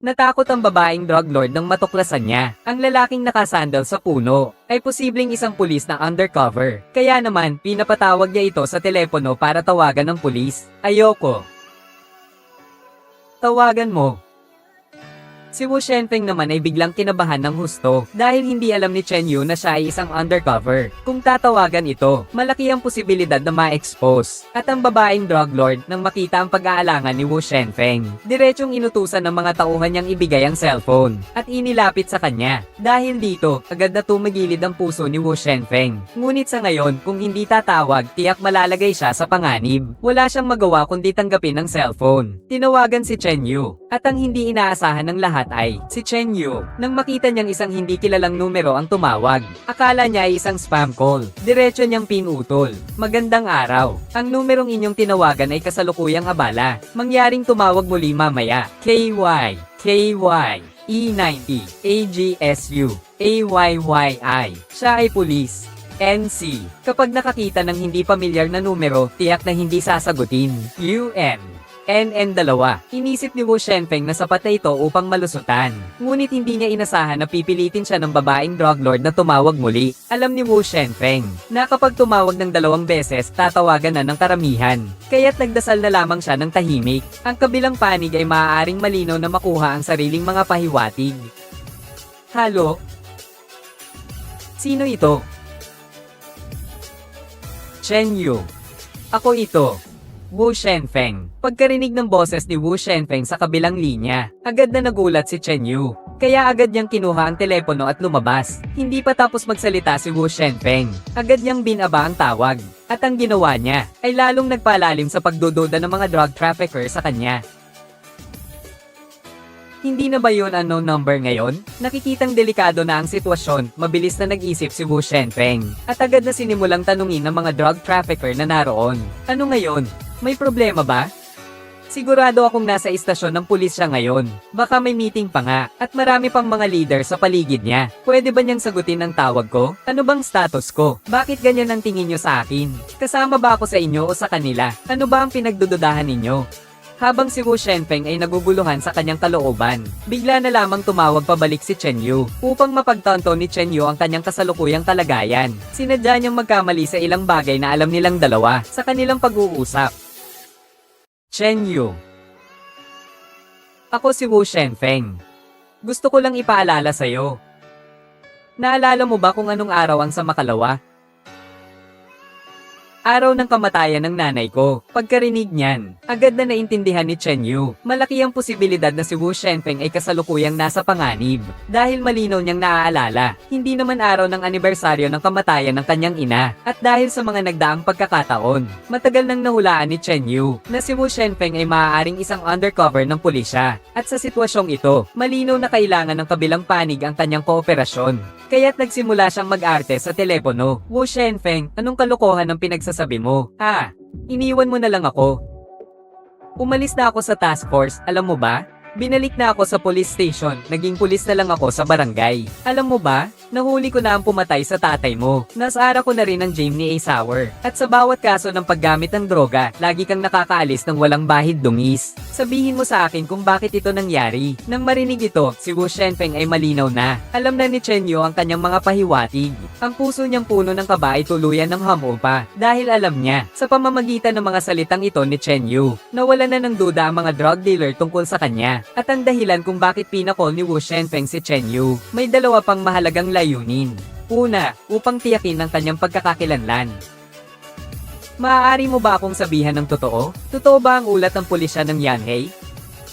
Natakot ang babaeng drug lord nang matuklasan niya. Ang lalaking nakasandal sa puno ay posibleng isang pulis na undercover. Kaya naman, pinapatawag niya ito sa telepono para tawagan ng pulis. Ayoko. Tawagan mo. Si Wu Shenfeng naman ay biglang kinabahan ng husto dahil hindi alam ni Chen Yu na siya ay isang undercover. Kung tatawagan ito, malaki ang posibilidad na ma-expose. At ang babaeng drug lord nang makita ang pag-aalangan ni Wu Shenfeng, diretsong inutusan ng mga tauhan niyang ibigay ang cellphone at inilapit sa kanya. Dahil dito, agad na tumagilid ang puso ni Wu Shenfeng. Ngunit sa ngayon, kung hindi tatawag, tiyak malalagay siya sa panganib. Wala siyang magawa kundi tanggapin ang cellphone. Tinawagan si Chen Yu at ang hindi inaasahan ng lahat ay si Chen Yu. Nang makita niyang isang hindi kilalang numero ang tumawag, akala niya ay isang spam call. Diretso niyang pinutol. Magandang araw. Ang numerong inyong tinawagan ay kasalukuyang abala. Mangyaring tumawag muli mamaya. KY, E90, AGSU, AYYI. Siya ay pulis. NC. Kapag nakakita ng hindi pamilyar na numero, tiyak na hindi sasagutin. NN2. Inisip ni Wu Shenfeng na sapat na ito upang malusutan. Ngunit hindi niya inasahan na pipilitin siya ng babaeng drug lord na tumawag muli. Alam ni Wu Shenfeng na kapag tumawag ng 2 beses, tatawagan na ng karamihan. Kaya't nagdasal na lamang siya ng tahimik. Ang kabilang panig ay maaaring malinaw na makuha ang sariling mga pahiwatig. Halo? Sino ito? Chen Yu. Ako ito. Wu Shenfeng. Pagkarinig ng boses ni Wu Shenfeng sa kabilang linya, agad na nagulat si Chen Yu. Kaya agad niyang kinuha ang telepono at lumabas. Hindi pa tapos magsalita si Wu Shenfeng, agad niyang binaba ang tawag. At ang ginawa niya ay lalong nagpalalim sa pagdududa ng mga drug trafficker sa kanya. Hindi na ba yun unknown number ngayon? Nakikitang delikado na ang sitwasyon, mabilis na nag-isip si Wu Shenfeng. At agad na sinimulang tanungin ng mga drug trafficker na naroon. Ano ngayon? May problema ba? Sigurado akong nasa istasyon ng pulis siya ngayon. Baka may meeting pa nga, at marami pang mga leader sa paligid niya. Pwede ba niyang sagutin ang tawag ko? Ano bang status ko? Bakit ganyan ang tingin niyo sa akin? Kasama ba ako sa inyo o sa kanila? Ano ba ang pinagdududahan ninyo? Habang si Wu Shenfeng ay naguguluhan sa kanyang kalooban, bigla na lamang tumawag pabalik si Chen Yu upang mapagtanto ni Chen Yu ang kanyang kasalukuyang kalagayan. Sinadya niyang magkamali sa ilang bagay na alam nilang dalawa sa kanilang pag-uusap. Chen Yu. Ako si Wu Shenfeng. Gusto ko lang ipaalala sa'yo. Naalala mo ba kung anong araw ang sa makalawa? Araw ng kamatayan ng nanay ko. Pagkarinig niyan, agad na naintindihan ni Chen Yu. Malaki ang posibilidad na si Wu Shenfeng ay kasalukuyang nasa panganib. Dahil malinaw niyang naaalala, hindi naman araw ng anibersaryo ng kamatayan ng kanyang ina. At dahil sa mga nagdaang pagkakataon, matagal nang nahulaan ni Chen Yu na si Wu Shenfeng ay maaaring isang undercover ng pulisya. At sa sitwasyong ito, malinaw na kailangan ng kabilang panig ang kanyang kooperasyon. Kaya't nagsimula siyang mag-arte sa telepono. Wu Shenfeng, anong kalokohan ang pinagsasabi mo? Iniwan mo na lang ako. Umalis na ako sa task force, alam mo ba? Binalik na ako sa police station, naging pulis na lang ako sa barangay. Alam mo ba, nahuli ko na ang pumatay sa tatay mo. Nasara ko na rin ang Jaime ni A. Sauer. At sa bawat kaso ng paggamit ng droga, lagi kang nakakaalis ng walang bahid dungis. Sabihin mo sa akin kung bakit ito nangyari. Nang marinig ito, si Wu Shenfeng ay malinaw na. Alam na ni Chen Yu ang kanyang mga pahiwatig. Ang puso niyang puno ng kaba ay tuluyan ng hamupa. Dahil alam niya, sa pamamagitan ng mga salitang ito ni Chen Yu, nawala na ng duda ang mga drug dealer tungkol sa kanya. At ang dahilan kung bakit pinakol ni Wu Shenfeng si Chen Yu, may dalawa pang mahalagang layunin. Una, upang tiyakin ang kanyang pagkakakilanlan. Maaari mo ba akong sabihan ng totoo? Totoo ba ang ulat ng pulisya ng Yanhei?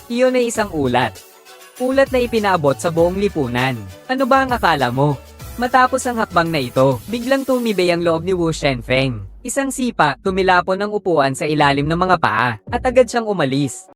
Iyon ay isang ulat. Ulat na ipinaabot sa buong lipunan. Ano ba ang akala mo? Matapos ang hakbang na ito, biglang tumibay ang loob ni Wu Shenfeng. Isang sipa, tumilapon ang upuan sa ilalim ng mga paa, at agad siyang umalis.